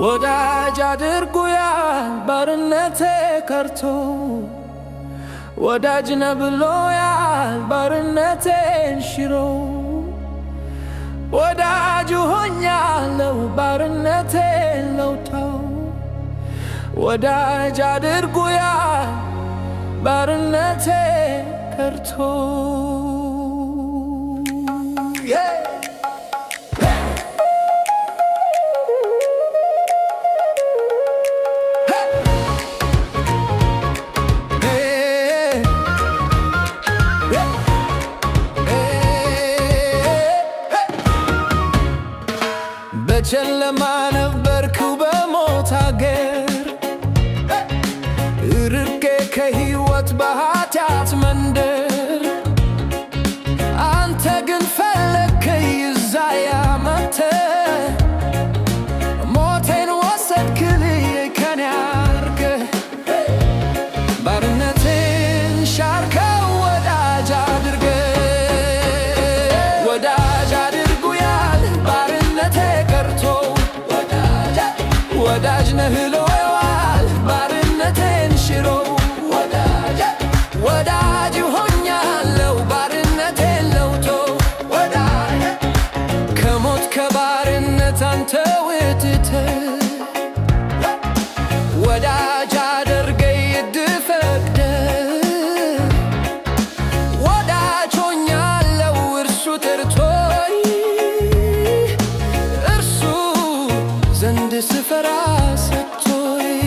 ወዳጅ አድርጎያል ባርነቴ ከርቶ ወዳጅ ነህ ብሎያል ባርነቴን ሽሮ ወዳጅ ሆኛለሁ ባርነቴን ለውጦ ወዳጅ አድርጎያል ባርነቴ ከርቶ በጨለማ ነበርኩ በሞት አገር ርቄ ከሕይወት በኃጢአት መንደር አንተ ግን ፈለግከኝ እዚያ መጥተህ ሞቴን ወሰድክልኝ ከኔ አርገህ ባርነቴን ሻርከው ወዳጅ አድርገህ ወዳጅ አድርጎያል ባርነቴ ቀርቶ ወዳጅ ነህ ብሎያል ባርነቴን ሽሮ ወዳጅ ሆኛለሁ ባርነቴን ለውጦ ከሞት ከባርነት አንተ ወጥተህ ወዳጅ አደረገኝ እድል ፈቅደህ ወዳጅ ሆኛለሁ እርሱ ጠርቶኝ እርሱ ዘንድ ስፈራ ሰጥቶኝ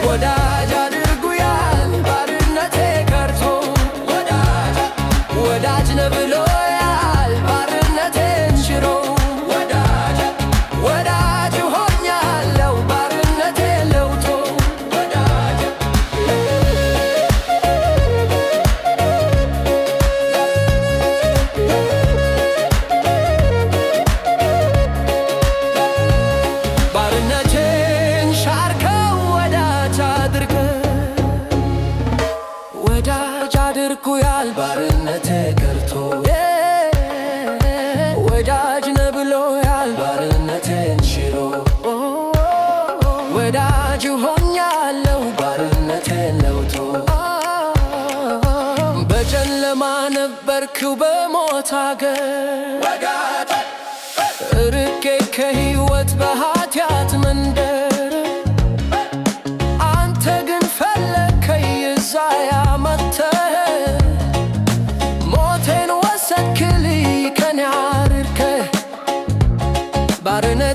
ወዳጅ አድርጎያል ባርነቴ ቀርቶ ወዳጅ ነህ ብሎያል ባርነቴን ሽሮ ወዳጅ ሆኛለሁ ባርነቴን ለውጦ ባርነቴን ሻርከው ወዳጅ አድርገህ ወዳጅ አድርጎያል ባርነቴ ቀርቶ ወዳጅ ነህ ብሎያል ባርነቴን ሽሮ ወዳጅ ሆኛለሁ ባርነቴን ለውጦ በጨለማ ነበርኩ በሞት አገር ርቄ ከሕይወት በኃጢአት መንደር አንተ ግን ፈለግከኝ እዚያ መጥተህ ሞቴን ወሰድክልኝ ከኔ አርቀህ ባርነቴን